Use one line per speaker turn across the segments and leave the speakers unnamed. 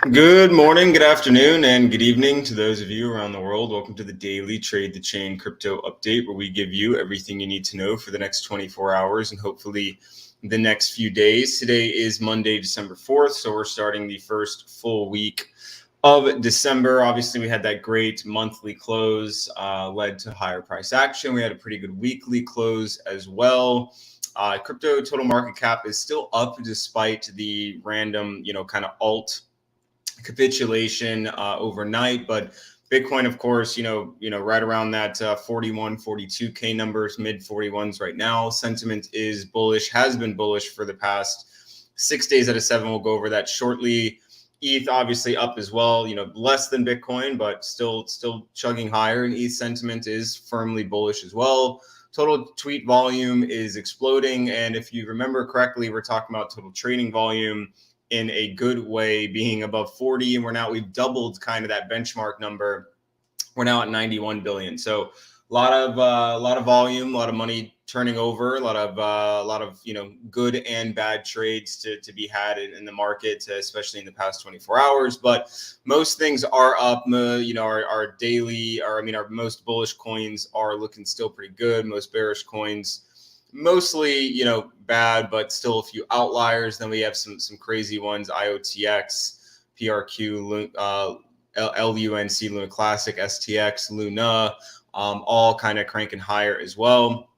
Good morning, good afternoon, and good evening to those of you around the world. Welcome to the daily Trade the Chain crypto update, where we give you everything you need to know for the next 24 hours and hopefully the next few days. Today is Monday, December 4th, so we're starting the first full week of December. Obviously, we had that great monthly close, led to higher price action. We had a pretty good weekly close as well. Crypto total market cap is still up despite the random, kind of alt capitulation overnight, but Bitcoin, of course, right around that 41, 42K numbers, mid 41s right now. Sentiment is bullish, has been bullish for the past 6 days out of 7. We'll go over that shortly. ETH obviously up as well, less than Bitcoin, but still chugging higher. And ETH sentiment is firmly bullish as well. Total tweet volume is exploding. And if you remember correctly, we're talking about total trading volume in a good way being above 40. And we've doubled kind of that benchmark number. We're now at 91 billion. So a lot of volume, a lot of money turning over, a lot of good and bad trades to be had in the market, especially in the past 24 hours. But most things are up. Our daily, our most bullish coins are looking still pretty good. Most bearish coins, mostly bad, but still a few outliers. Then we have some crazy ones: IOTX, PRQ, LUNC, Luna Classic, STX, Luna, all kind of cranking higher as well.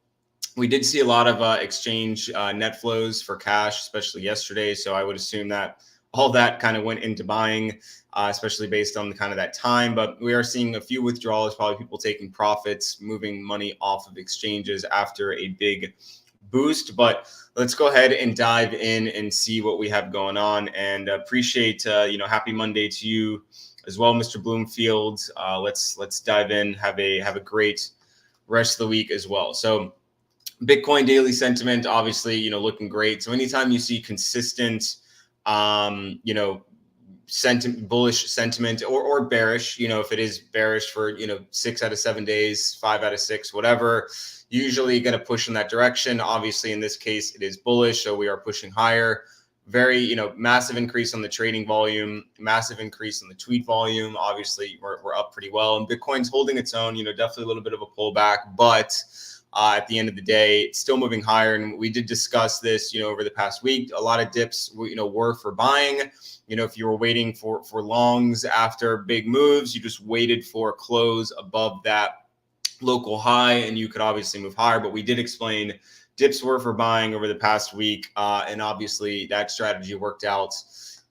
We did see a lot of exchange net flows for cash, especially yesterday. So I would assume that all that kind of went into buying, especially based on the kind of that time. But we are seeing a few withdrawals, probably people taking profits, moving money off of exchanges after a big boost. But let's go ahead and dive in and see what we have going on. And appreciate, happy Monday to you as well, Mr. Bloomfield. Let's dive in. Have a great rest of the week as well. So Bitcoin daily sentiment, obviously, looking great. So anytime you see consistent, bullish sentiment or bearish, if it is bearish for 6 out of 7 days, 5 out of 6, whatever, usually going to push in that direction. Obviously, in this case, it is bullish, so we are pushing higher. Very, massive increase on the trading volume, massive increase on the tweet volume. Obviously, we're up pretty well, and Bitcoin's holding its own. Definitely a little bit of a pullback, but at the end of the day, it's still moving higher. And we did discuss this, over the past week. A lot of dips, were for buying. If you were waiting for longs after big moves, you just waited for a close above that local high, and you could obviously move higher. But we did explain dips were for buying over the past week, and obviously that strategy worked out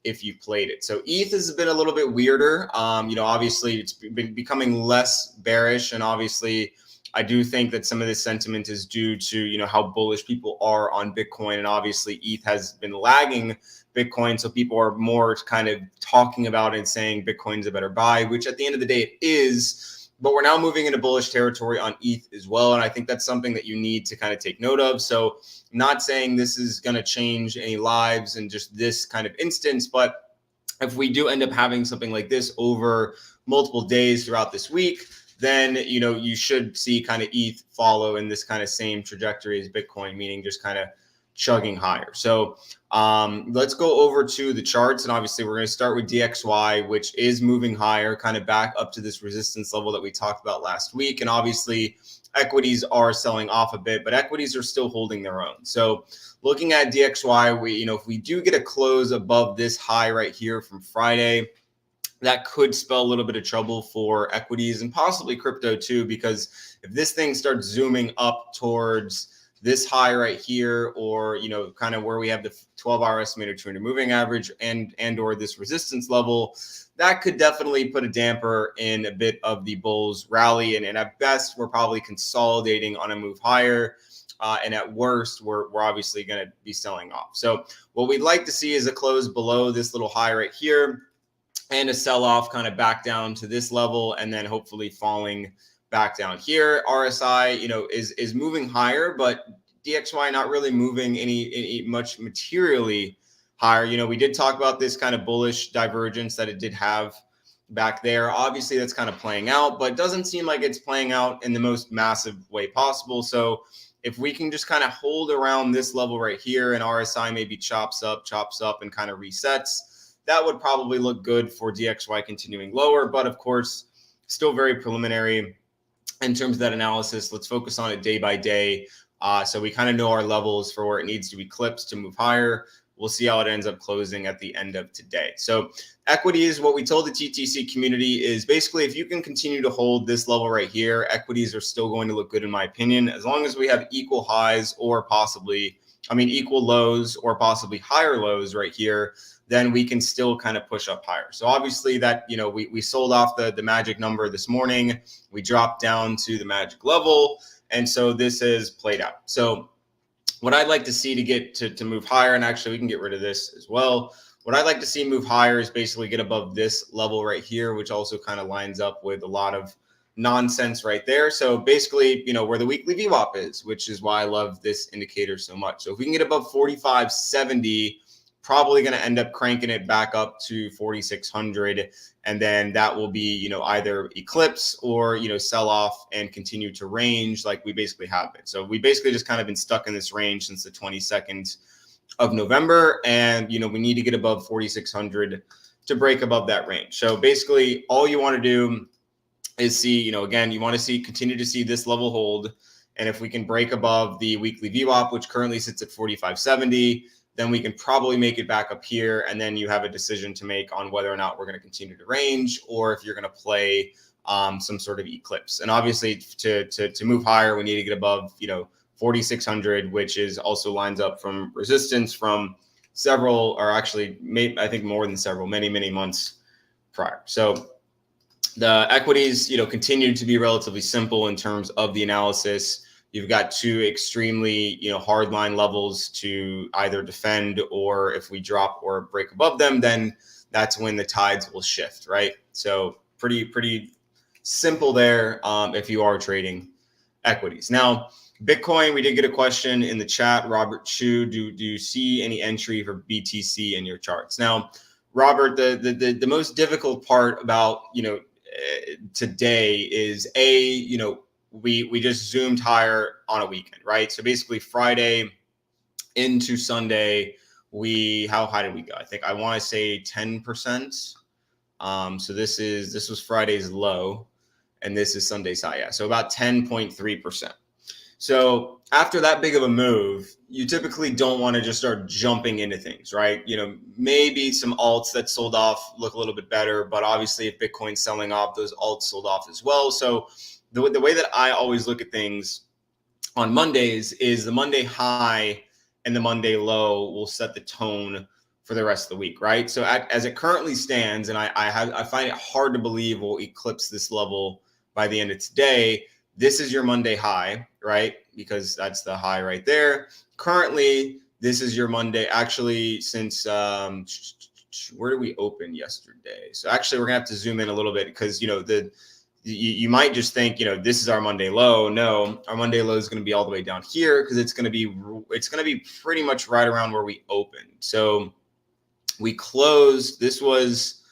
if you played it. So ETH has been a little bit weirder. Obviously it's been becoming less bearish, and obviously I do think that some of this sentiment is due to, how bullish people are on Bitcoin. And obviously ETH has been lagging Bitcoin. So people are more kind of talking about it and saying Bitcoin's a better buy, which at the end of the day it is. But we're now moving into bullish territory on ETH as well. And I think that's something that you need to kind of take note of. So not saying this is going to change any lives in just this kind of instance, but if we do end up having something like this over multiple days throughout this week, then, you should see kind of ETH follow in this kind of same trajectory as Bitcoin, meaning just kind of chugging higher. So let's go over to the charts. And obviously, we're going to start with DXY, which is moving higher, kind of back up to this resistance level that we talked about last week. And obviously, equities are selling off a bit, but equities are still holding their own. So looking at DXY, if we do get a close above this high right here from Friday, that could spell a little bit of trouble for equities and possibly crypto too, because if this thing starts zooming up towards this high right here, or kind of where we have the 12-hour estimated 200 moving average and or this resistance level, that could definitely put a damper in a bit of the bulls rally. And at best, we're probably consolidating on a move higher. And at worst, we're obviously going to be selling off. So what we'd like to see is a close below this little high right here, and a sell-off kind of back down to this level, and then hopefully falling back down here. RSI, is moving higher, but DXY not really moving any much materially higher. We did talk about this kind of bullish divergence that it did have back there. Obviously, that's kind of playing out, but it doesn't seem like it's playing out in the most massive way possible. So if we can just kind of hold around this level right here, and RSI maybe chops up and kind of resets, that would probably look good for DXY continuing lower. But of course, still very preliminary in terms of that analysis. Let's focus on it day by day. So we kind of know our levels for where it needs to be clipped to move higher. We'll see how it ends up closing at the end of today. So equities, what we told the TTC community is basically if you can continue to hold this level right here, equities are still going to look good in my opinion, as long as we have equal highs or possibly, equal lows or possibly higher lows right here, then we can still kind of push up higher. So obviously that, we sold off the magic number this morning. We dropped down to the magic level. And so this has played out. So what I'd like to see to get to move higher, and actually we can get rid of this as well. What I'd like to see move higher is basically get above this level right here, which also kind of lines up with a lot of nonsense right there. So basically, where the weekly VWAP is, which is why I love this indicator so much. So if we can get above 45.70, probably going to end up cranking it back up to 4,600. And then that will be, either eclipse or, sell off and continue to range like we basically have been. So we basically just kind of been stuck in this range since the 22nd of November. And, we need to get above 4,600 to break above that range. So basically all you want to do is see, again, you want to continue to see this level hold. And if we can break above the weekly VWAP, which currently sits at 45.70, then we can probably make it back up here. And then you have a decision to make on whether or not we're going to continue to range or if you're going to play some sort of eclipse. And obviously to move higher, we need to get above, 4,600, which is also lines up from resistance from several, or actually I think more than several, many months prior. So the equities, continue to be relatively simple in terms of the analysis. You've got two extremely, hard line levels to either defend, or if we drop or break above them, then that's when the tides will shift, right? So pretty simple there if you are trading equities. Now, Bitcoin, we did get a question in the chat. Robert Chu, do you see any entry for BTC in your charts? Now, Robert, the most difficult part about, today is we just zoomed higher on a weekend, right? So basically Friday into Sunday, how high did we go? I want to say 10%. So this was Friday's low and this is Sunday's high. Yeah. So about 10.3%. So after that big of a move, you typically don't want to just start jumping into things, right? Maybe some alts that sold off look a little bit better, but obviously if Bitcoin's selling off, those alts sold off as well. So the way that I always look at things on Mondays is the Monday high and the Monday low will set the tone for the rest of the week, right? So as it currently stands, and I find it hard to believe we'll eclipse this level by the end of today. This is your Monday high, right? Because that's the high right there. Currently, this is your Monday. Actually, since where did we open yesterday? So actually, we're gonna have to zoom in a little bit because you might just think this is our Monday low. No, our Monday low is going to be all the way down here because it's going to be pretty much right around where we opened. So we closed. This was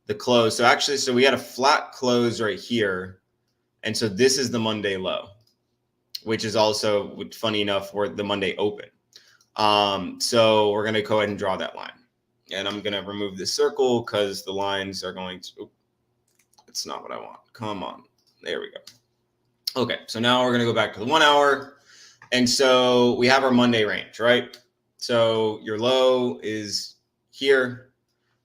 the close. So we had a flat close right here. And so this is the Monday low, which is also, funny enough, where the Monday open. So we're going to go ahead and draw that line. And I'm going to remove this circle because the lines are going to, it's not what I want. Come on. There we go. Okay. So now we're going to go back to the 1 hour. And so we have our Monday range, right? So your low is here.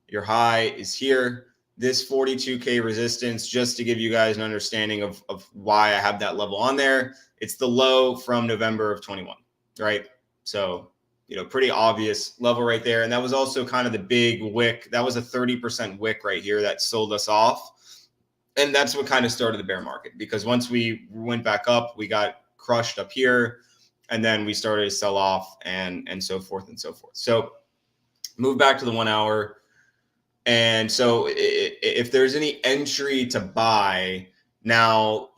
Your high is here. This 42K resistance, just to give you guys an understanding of why I have that level on there, it's the low from November of 21, right? So, pretty obvious level right there. And that was also kind of the big wick. That was a 30% wick right here that sold us off. And that's what kind of started the bear market, because once we went back up, we got crushed up here, and then we started to sell off and so forth and so forth. So move back to the 1 hour. And so if there's any entry to buy now,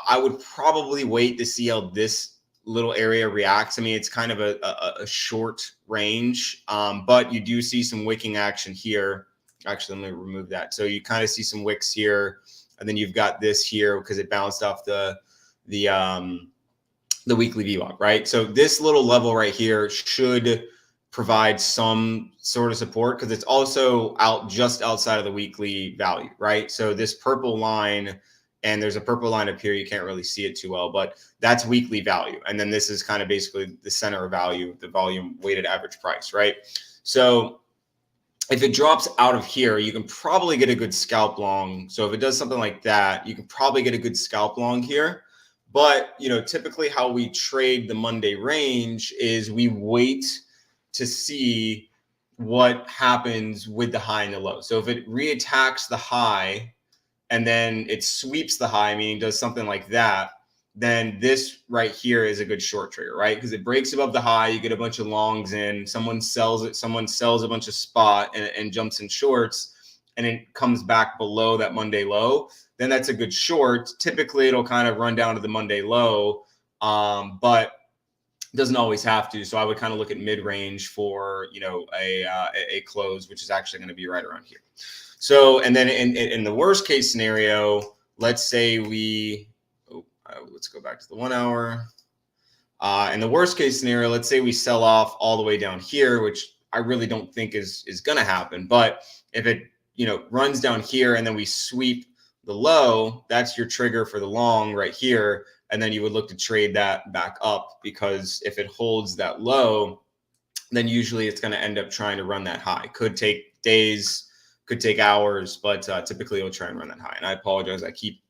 I would probably wait to see how this little area reacts. It's kind of a short range, but you do see some wicking action here. Actually, let me remove that. So you kind of see some wicks here, and then you've got this here because it bounced off the weekly VWAP, right? So this little level right here should provide some sort of support because it's also just outside of the weekly value, right? So this purple line, and there's a purple line up here, you can't really see it too well, but that's weekly value. And then this is kind of basically the center of value, the volume weighted average price, right? So if it drops out of here, you can probably get a good scalp long. So if it does something like that, you can probably get a good scalp long here. But, typically how we trade the Monday range is we wait to see what happens with the high and the low. So if it reattacks the high and then it sweeps the high, meaning does something like that, then this right here is a good short trigger, right? Because it breaks above the high, you get a bunch of longs in, someone sells it, someone sells a bunch of spot and jumps in shorts, and it comes back below that Monday low, then that's a good short. Typically, it'll kind of run down to the Monday low, but it doesn't always have to. So I would kind of look at mid-range for, a close, which is actually going to be right around here. So, and then in the worst case scenario, let's say let's go back to the 1 hour. In the worst case scenario, let's say we sell off all the way down here, which I really don't think is going to happen. But if it, runs down here and then we sweep the low, that's your trigger for the long right here. And then you would look to trade that back up, because if it holds that low, then usually it's going to end up trying to run that high. Could take days, could take hours, but typically it'll try and run that high. And I apologize, I keep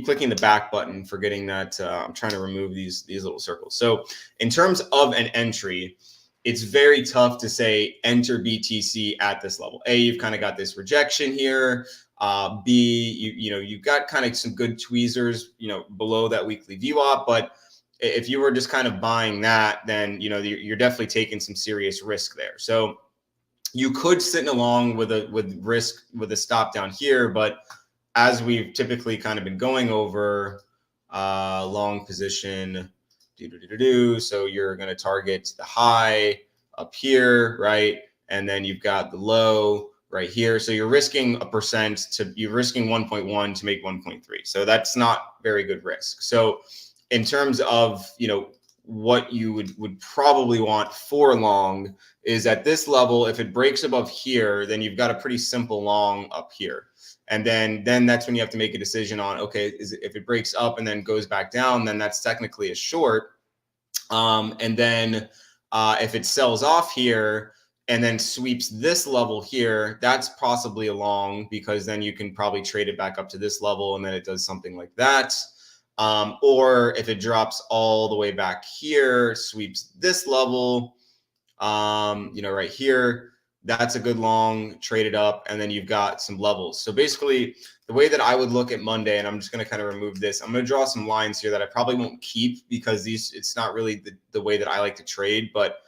clicking the back button, forgetting that I'm trying to remove these little circles. So in terms of an entry, it's very tough to say enter BTC at this level. A, you've kind of got this rejection here. B, you've got kind of some good tweezers, below that weekly VWAP. But if you were just kind of buying that, then, you're definitely taking some serious risk there. So you could sit along with risk with a stop down here, but as we've typically kind of been going over, long position, so you're going to target the high up here, right? And then you've got the low right here. So you're risking 1.1 to make 1.3. So that's not very good risk. So in terms of, what you would probably want for long is at this level, if it breaks above here, then you've got a pretty simple long up here. And then that's when you have to make a decision on, okay, if it breaks up and then goes back down, then that's technically a short. And then if it sells off here and then sweeps this level here, that's possibly a long, because then you can probably trade it back up to this level and then it does something like that. Or if it drops all the way back here, sweeps this level, right here, that's a good long, trade it up, and then you've got some levels. So basically, the way that I would look at Monday, and I'm just going to kind of remove this, I'm going to draw some lines here that I probably won't keep, because it's not really the way that I like to trade. But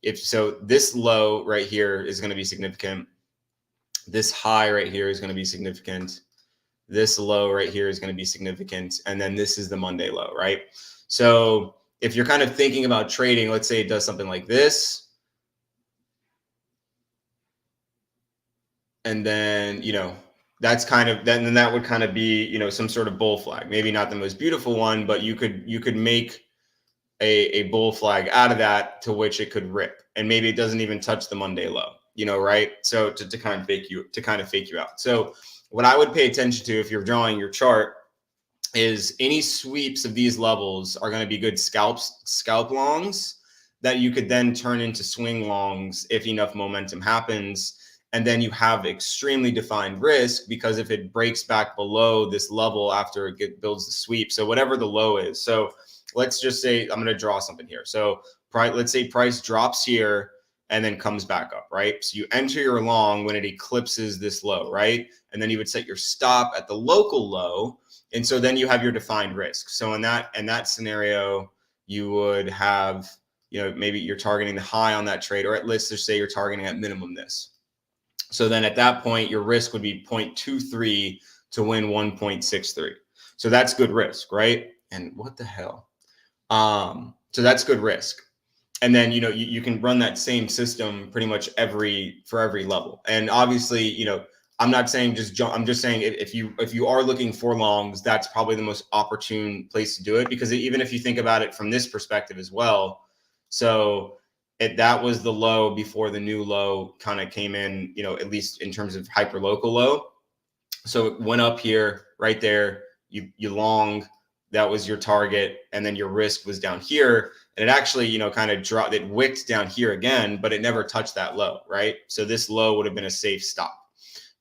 this low right here is going to be significant. This high right here is going to be significant. This low right here is going to be significant. And then this is the Monday low, right? So if you're kind of thinking about trading, let's say it does something like this. And then, that's kind of, then that would kind of be, some sort of bull flag. Maybe not the most beautiful one, but you could make a bull flag out of that, to which it could rip. And maybe it doesn't even touch the Monday low, right? So to kind of fake you out. So what I would pay attention to if you're drawing your chart is any sweeps of these levels are going to be good scalp longs that you could then turn into swing longs if enough momentum happens. And then you have extremely defined risk, because if it breaks back below this level after it builds the sweep, so whatever the low is. So let's just say, I'm going to draw something here. So let's say price drops here and then comes back up, right? So you enter your long when it eclipses this low, right? And then you would set your stop at the local low. And so then you have your defined risk. So in that scenario, you would have, maybe you're targeting the high on that trade, or let's just say you're targeting at minimum this. So then at that point, your risk would be 0.23 to win 1.63. So that's good risk, right? And what the hell? So that's good risk. And then, you can run that same system pretty much for every level. And obviously, I'm not saying just jump. I'm just saying if you are looking for longs, that's probably the most opportune place to do it, because even if you think about it from this perspective as well. So that was the low before the new low kind of came in, at least in terms of hyper local low. So it went up here, right there. You long, that was your target, and then your risk was down here. And it actually, kind of dropped. It wicked down here again, but it never touched that low, right? So this low would have been a safe stop.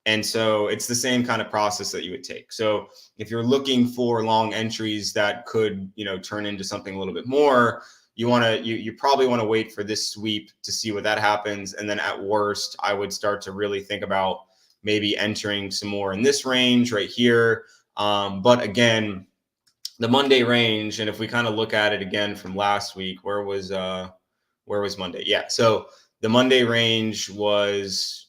And so it's the same kind of process that you would take. So if you're looking for long entries that could, turn into something a little bit more, you probably want to wait for this sweep to see what that happens. And then at worst, I would start to really think about maybe entering some more in this range right here. But again, the Monday range, and if we kind of look at it again from last week, where was Monday? Yeah. So the Monday range was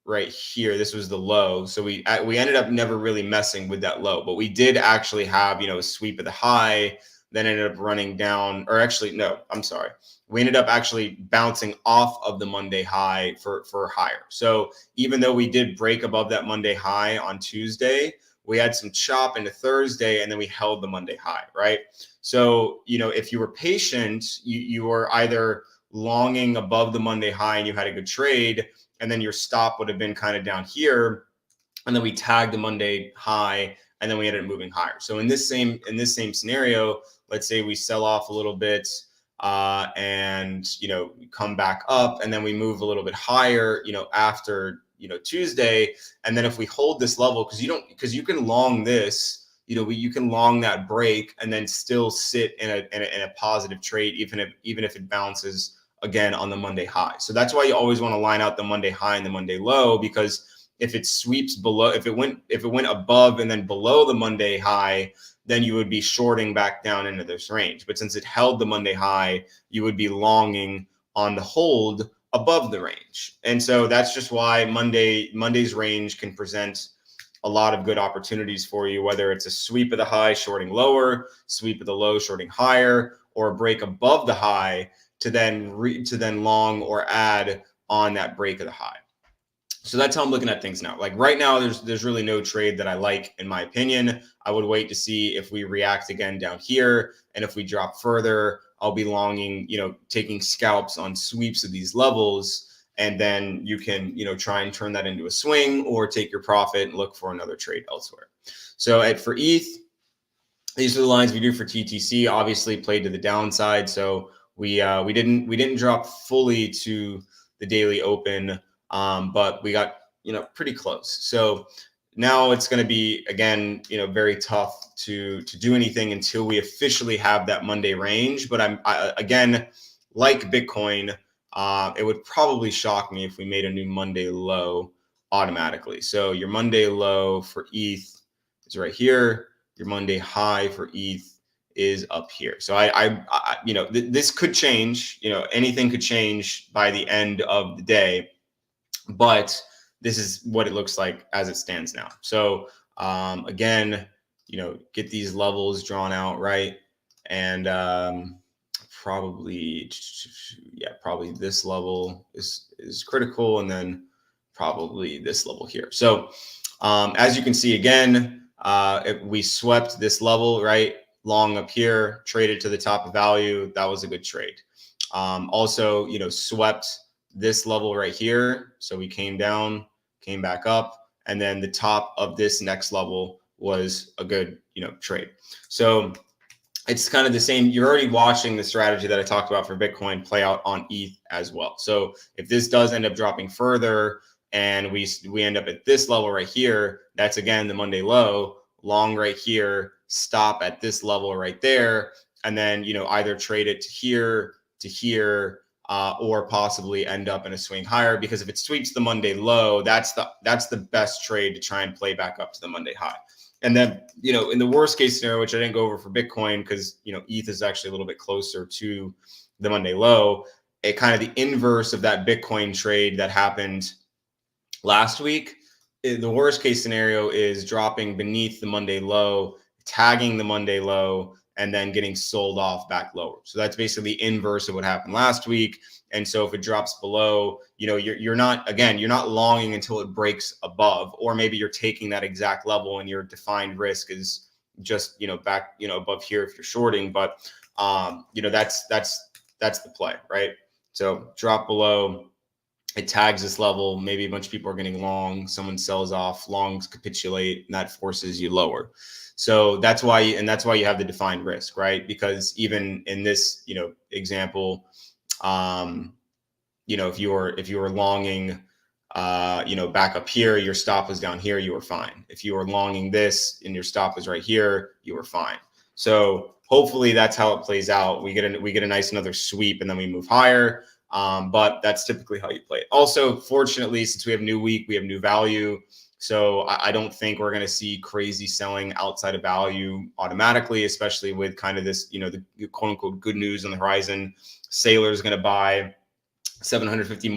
right here. This was the low. So we ended up never really messing with that low, but we did actually have, a sweep of the high, then ended up running down, or actually, no, I'm sorry. We ended up actually bouncing off of the Monday high for higher. So even though we did break above that Monday high on Tuesday, we had some chop into Thursday, and then we held the Monday high, right? So, if you were patient, you were either longing above the Monday high and you had a good trade, and then your stop would have been kind of down here, and then we tagged the Monday high, and then we ended up moving higher. So in this same scenario, let's say we sell off a little bit, and come back up, and then we move a little bit higher, after Tuesday, and then if we hold this level, because you can long this, you can long that break and then still sit in a positive trade, even if it bounces again on the Monday high. So that's why you always want to line out the Monday high and the Monday low, because if it sweeps below, if it went above and then below the Monday high, then you would be shorting back down into this range. But since it held the Monday high, you would be longing on the hold above the range. And so that's just why Monday's range can present a lot of good opportunities for you, whether it's a sweep of the high shorting lower, sweep of the low shorting higher, or a break above the high to then long or add on that break of the high. So that's how I'm looking at things now. Like right now, there's really no trade that I like, in my opinion. I would wait to see if we react again down here, and if we drop further, I'll be longing, taking scalps on sweeps of these levels, and then you can, try and turn that into a swing or take your profit and look for another trade elsewhere. So for ETH, these are the lines we do for TTC. Obviously, played to the downside, so we didn't drop fully to the daily open, but we got pretty close. So now it's going to be, again, very tough to do anything until we officially have that Monday range. But I again, like Bitcoin, it would probably shock me if we made a new Monday low automatically. So your Monday low for ETH is right here. Your Monday high for ETH is up here. So this could change. Anything could change by the end of the day, but this is what it looks like as it stands now. So again, get these levels drawn out, right? And probably this level is critical, and then probably this level here. So as you can see, again, we swept this level, right? Long up here, traded to the top of value. That was a good trade. Also, swept this level right here. So we came down, came back up, and then the top of this next level was a good, trade. So it's kind of the same. You're already watching the strategy that I talked about for Bitcoin play out on ETH as well. So if this does end up dropping further and we end up at this level right here, that's again the Monday low, long right here, stop at this level right there, and then either trade it to here, or possibly end up in a swing higher, because if it sweeps the Monday low, that's the best trade to try and play back up to the Monday high. And then, in the worst case scenario, which I didn't go over for Bitcoin because, ETH is actually a little bit closer to the Monday low, it kind of the inverse of that Bitcoin trade that happened last week. The worst case scenario is dropping beneath the Monday low, tagging the Monday low, and then getting sold off back lower. So that's basically the inverse of what happened last week. And so if it drops below, you're not longing until it breaks above, or maybe you're taking that exact level and your defined risk is just, back, above here if you're shorting. But, that's the play, right? So drop below, it tags this level. Maybe a bunch of people are getting long. Someone sells off, longs capitulate, and that forces you lower. So that's why, that's why you have the defined risk, right? Because even in this, example, if you were longing, back up here, your stop was down here, you were fine. If you were longing this and your stop was right here, you were fine. So hopefully that's how it plays out. We get a nice another sweep and then we move higher. But that's typically how you play it. Also, fortunately, since we have new week, we have new value. So I don't think we're going to see crazy selling outside of value automatically, especially with kind of this, the quote unquote good news on the horizon. Sailor is going to buy 750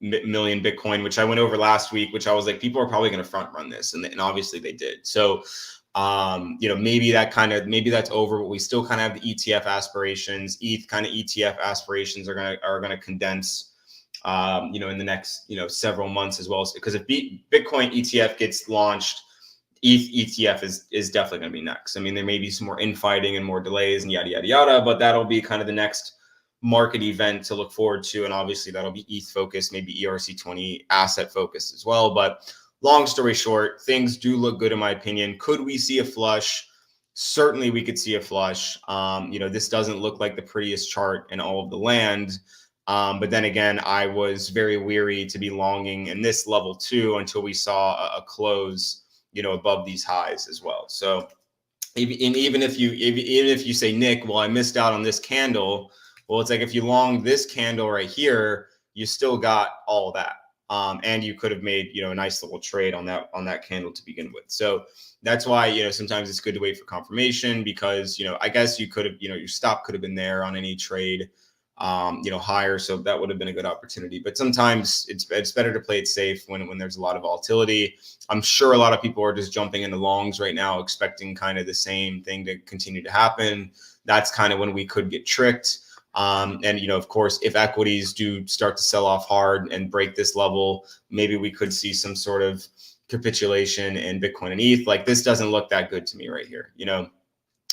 million Bitcoin, which I went over last week, which I was like, people are probably going to front run this. And obviously they did. So, maybe that's over, but we still kind of have the ETF aspirations. ETH kind of ETF aspirations are going to condense, in the next, several months as well. Because if Bitcoin ETF gets launched, ETH ETF is definitely going to be next. I mean, there may be some more infighting and more delays and yada, yada, yada, but that'll be kind of the next market event to look forward to. And obviously that'll be ETH focused, maybe ERC20 asset focused as well. But long story short, things do look good in my opinion. Could we see a flush? Certainly we could see a flush. This doesn't look like the prettiest chart in all of the land. But then again, I was very weary to be longing in this level too until we saw a close, above these highs as well. So even if you say, Nick, well, I missed out on this candle. Well, it's like if you long this candle right here, you still got all of that. And you could have made, a nice little trade on that candle to begin with. So that's why, sometimes it's good to wait for confirmation because, I guess you could have, your stop could have been there on any trade, higher. So that would have been a good opportunity. But sometimes it's better to play it safe when there's a lot of volatility. I'm sure a lot of people are just jumping into longs right now, expecting kind of the same thing to continue to happen. That's kind of when we could get tricked. And, of course, if equities do start to sell off hard and break this level, maybe we could see some sort of capitulation in Bitcoin and ETH. Like this doesn't look that good to me right here,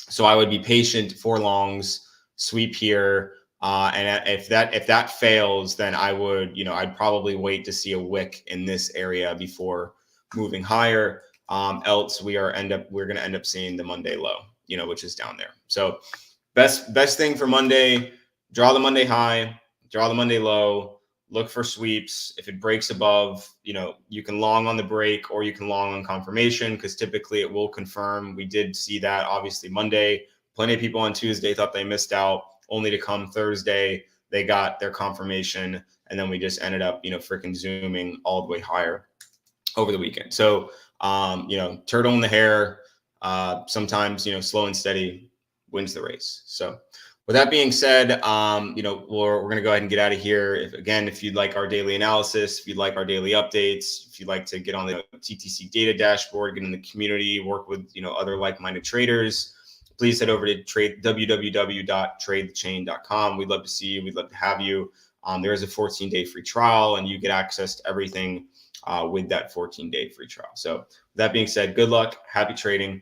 so I would be patient for longs, sweep here. And if that fails, then I would, I'd probably wait to see a wick in this area before moving higher. Else we're going to end up seeing the Monday low, which is down there. So best thing for Monday, draw the Monday high, draw the Monday low, look for sweeps. If it breaks above, you can long on the break or you can long on confirmation because typically it will confirm. We did see that obviously Monday. Plenty of people on Tuesday thought they missed out, only to come Thursday. They got their confirmation and then we just ended up, freaking zooming all the way higher over the weekend. So, turtle in the hair, sometimes, slow and steady wins the race. So with that being said, we're going to go ahead and get out of here. If you'd like our daily analysis, if you'd like our daily updates, if you'd like to get on the TTC data dashboard, get in the community, work with, other like-minded traders, please head over to www.tradethechain.com. We'd love to see you. We'd love to have you. There is a 14-day free trial and you get access to everything with that 14-day free trial. So with that being said, good luck, happy trading.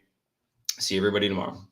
See everybody tomorrow.